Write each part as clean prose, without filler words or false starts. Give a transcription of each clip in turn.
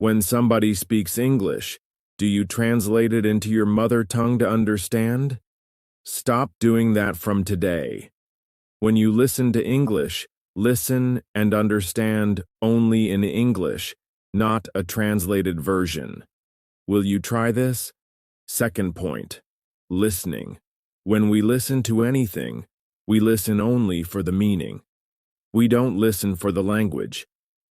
When somebody speaks English, do you translate it into your mother tongue to understand? Stop doing that from today. When you listen to English, listen and understand only in English, not a translated version. Will you try this? Second point, listening. When we listen to anything, we listen only for the meaning. We don't listen for the language.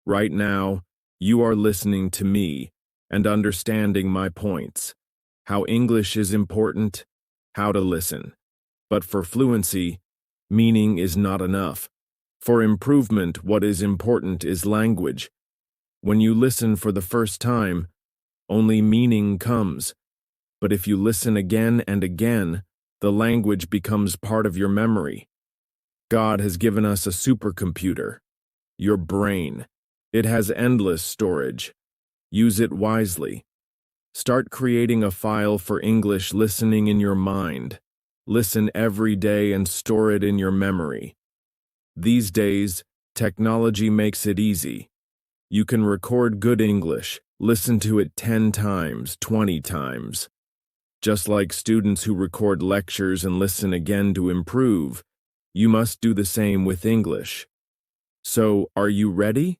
Right now, you are listening to me and understanding my points, how English is important, how to listen. But for fluency, meaning is not enough. For improvement, what is important is language. When you listen for the first time, only meaning comes. But if you listen again and again, the language becomes part of your memory. God has given us a supercomputer, your brain. It has endless storage. Use it wisely. Start creating a file for English listening in your mind. Listen every day and store it in your memory. These days, technology makes it easy. You can record good English, listen to it 10 times, 20 times. Just like students who record lectures and listen again to improve, you must do the same with English. So, are you ready?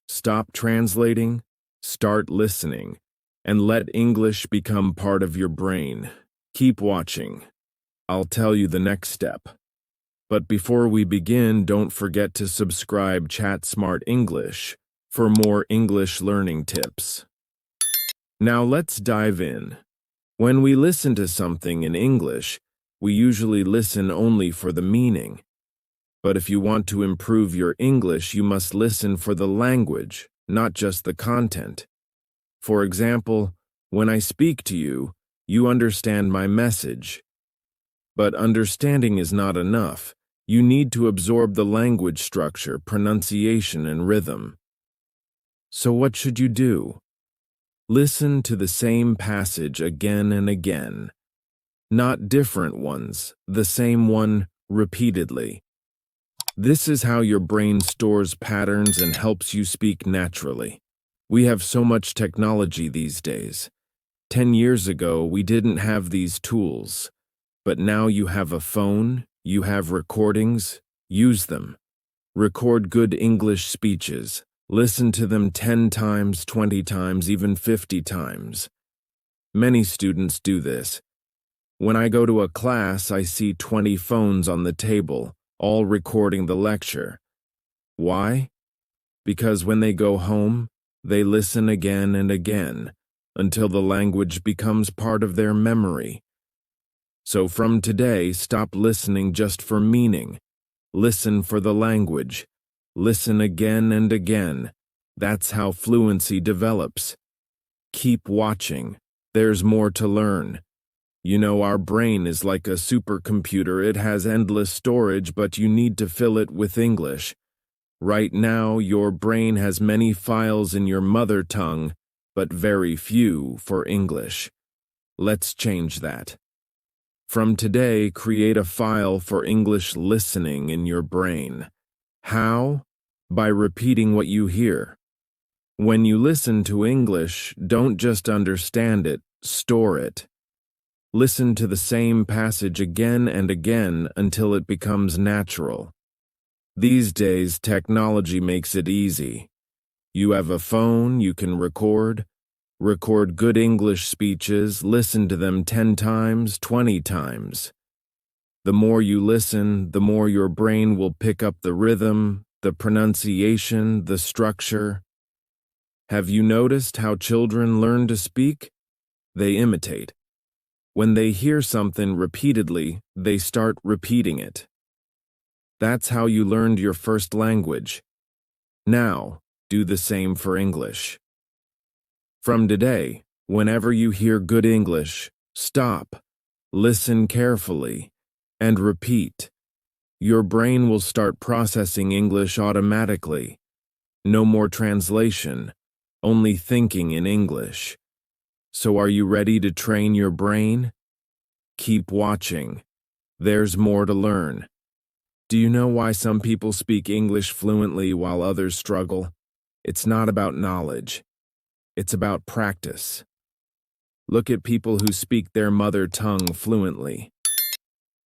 Stop translating, start listening, and let English become part of your brain. Keep watching. I'll tell you the next step. But before we begin, don't forget to subscribe Chat Smart English for more English learning tips. Now let's dive in. When we listen to something in English, we usually listen only for the meaning. But if you want to improve your English, you must listen for the language, not just the content. For example, when I speak to you, you understand my message. But understanding is not enough. You need to absorb the language structure, pronunciation, and rhythm. So what should you do? Listen to the same passage again and again. Not different ones, the same one repeatedly. This is how your brain stores patterns and helps you speak naturally. We have so much technology these days. 10 years ago, we didn't have these tools. But now you have a phone, you have recordings, use them. Record good English speeches. Listen to them 10 times, 20 times, even 50 times. Many students do this. When I go to a class, I see 20 phones on the table, all recording the lecture. Why? Because when they go home, they listen again and again, until the language becomes part of their memory. So from today, stop listening just for meaning. Listen for the language. Listen again and again. That's how fluency develops. Keep watching. There's more to learn. You know, our brain is like a supercomputer. It has endless storage, but you need to fill it with English. Right now, your brain has many files in your mother tongue, but very few for English. Let's change that. From today, create a file for English listening in your brain. How? By repeating what you hear. When you listen to English, don't just understand it, store it. Listen to the same passage again and again until it becomes natural. These days, technology makes it easy. You have a phone, you can record good English speeches, listen to them 10 times, 20 times. The more you listen, the more your brain will pick up the rhythm, the pronunciation, the structure. Have you noticed how children learn to speak? They imitate. When they hear something repeatedly, they start repeating it. That's how you learned your first language. Now, do the same for English. From today, whenever you hear good English, stop, listen carefully, and repeat. Your brain will start processing English automatically. No more translation, only thinking in English. So are you ready to train your brain? Keep watching. There's more to learn. Do you know why some people speak English fluently while others struggle? It's not about knowledge. It's about practice. Look at people who speak their mother tongue fluently.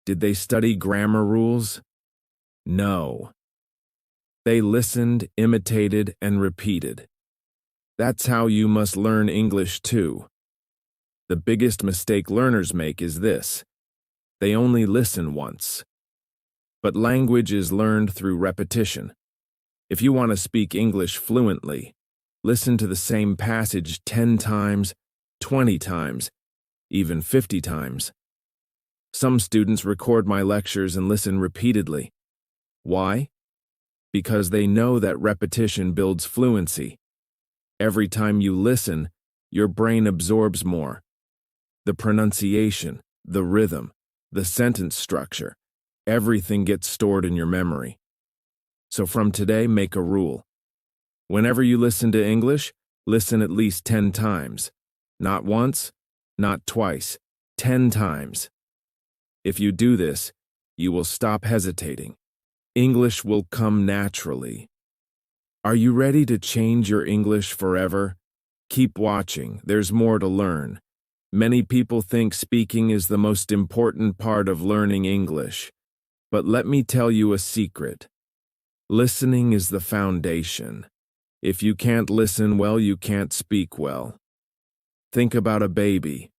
Did they study grammar rules? No. They listened, imitated, and repeated. That's how you must learn English too. The biggest mistake learners make is this: they only listen once. But language is learned through repetition. If you want to speak English fluently, listen to the same passage 10 times, 20 times, even 50 times. Some students record my lectures and listen repeatedly. Why? Because they know that repetition builds fluency. Every time you listen, your brain absorbs more. The pronunciation, the rhythm, the sentence structure, everything gets stored in your memory. So from today, make a rule. Whenever you listen to English, listen at least 10 times. Not once, not twice, 10 times. If you do this, you will stop hesitating. English will come naturally. Are you ready to change your English forever? Keep watching, there's more to learn. Many people think speaking is the most important part of learning English. But let me tell you a secret. Listening is the foundation. If you can't listen well, you can't speak well. Think about a baby.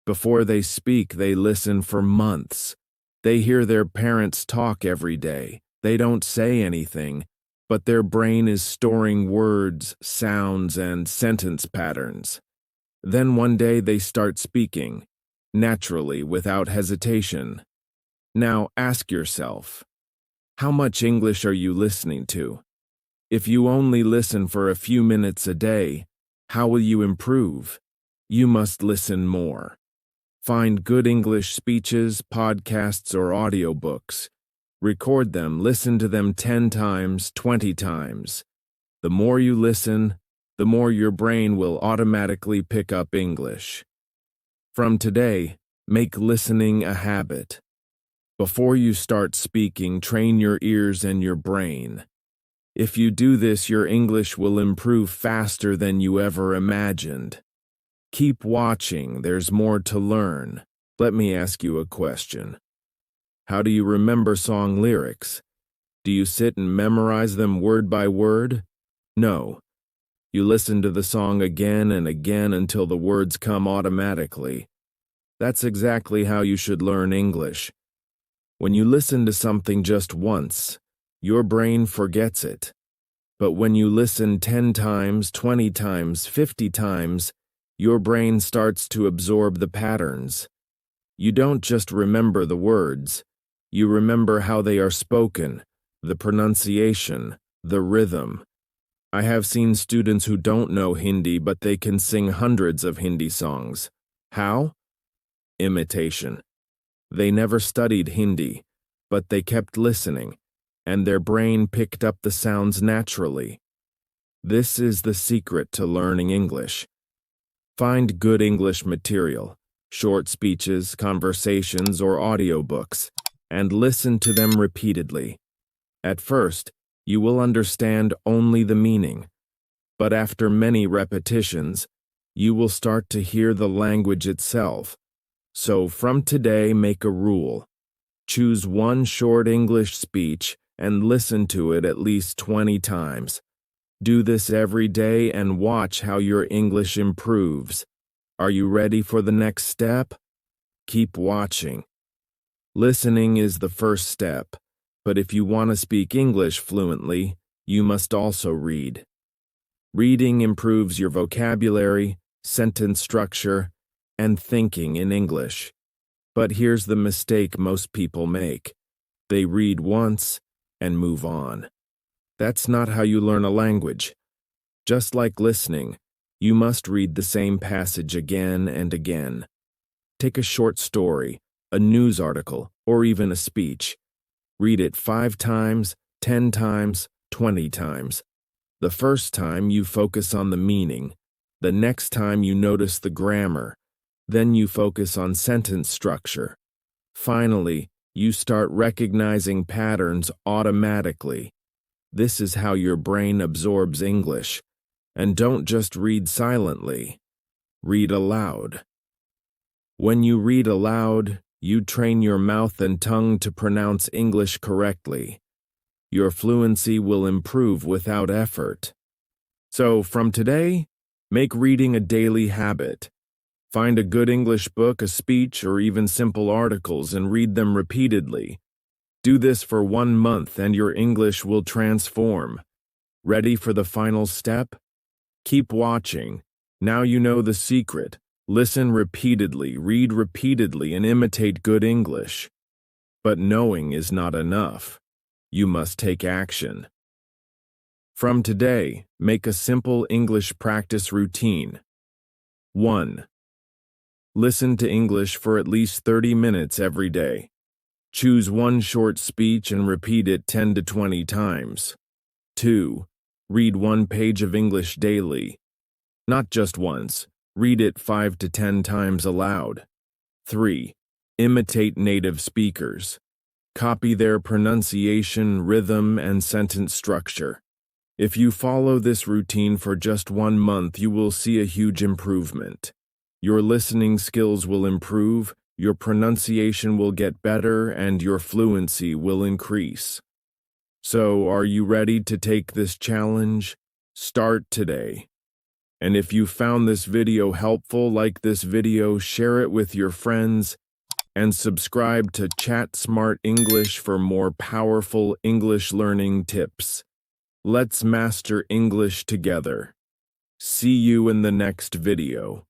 Before they speak, they listen for months. They hear their parents talk every day. They don't say anything, but their brain is storing words, sounds, and sentence patterns. Then one day they start speaking, naturally, without hesitation. Now ask yourself, how much English are you listening to? If you only listen for a few minutes a day, how will you improve? You must listen more. Find good English speeches, podcasts, or audiobooks. Record them, listen to them 10 times, 20 times. The more you listen, the more your brain will automatically pick up English. From today, make listening a habit. Before you start speaking, train your ears and your brain. If you do this, your English will improve faster than you ever imagined. Keep watching, there's more to learn. Let me ask you a question. How do you remember song lyrics? Do you sit and memorize them word by word? No. You listen to the song again and again until the words come automatically. That's exactly how you should learn English. When you listen to something just once, your brain forgets it. But when you listen 10 times, 20 times, 50 times, your brain starts to absorb the patterns. You don't just remember the words. You remember how they are spoken, the pronunciation, the rhythm. I have seen students who don't know Hindi, but they can sing hundreds of Hindi songs. How? Imitation. They never studied Hindi, but they kept listening, and their brain picked up the sounds naturally. This is the secret to learning English. Find good English material, short speeches, conversations, or audiobooks, and listen to them repeatedly. At first, you will understand only the meaning, but after many repetitions, you will start to hear the language itself. So from today, make a rule. Choose one short English speech and listen to it at least 20 times. Do this every day and watch how your English improves. Are you ready for the next step? Keep watching. Listening is the first step, but if you want to speak English fluently, you must also read. Reading improves your vocabulary, sentence structure, and thinking in English. But here's the mistake most people make. They read once and move on. That's not how you learn a language. Just like listening, you must read the same passage again and again. Take a short story, a news article, or even a speech. Read it 5 times, 10 times, 20 times. The first time you focus on the meaning. The next time you notice the grammar. Then you focus on sentence structure. Finally, you start recognizing patterns automatically. This is how your brain absorbs English. And don't just read silently. Read aloud. When you read aloud, you train your mouth and tongue to pronounce English correctly. Your fluency will improve without effort. So, from today, make reading a daily habit. Find a good English book, a speech, or even simple articles and read them repeatedly. Do this for 1 month and your English will transform. Ready for the final step? Keep watching. Now you know the secret. Listen repeatedly, read repeatedly, and imitate good English. But knowing is not enough. You must take action. From today, make a simple English practice routine. 1. Listen to English for at least 30 minutes every day. Choose one short speech and repeat it 10 to 20 times. 2. Read 1 page of English daily. Not just once, read it 5 to 10 times aloud. 3. Imitate native speakers. Copy their pronunciation, rhythm, and sentence structure. If you follow this routine for just 1 month, you will see a huge improvement. Your listening skills will improve, your pronunciation will get better, and your fluency will increase. So, are you ready to take this challenge? Start today. And if you found this video helpful, like this video, share it with your friends, and subscribe to Chat Smart English for more powerful English learning tips. Let's master English together. See you in the next video.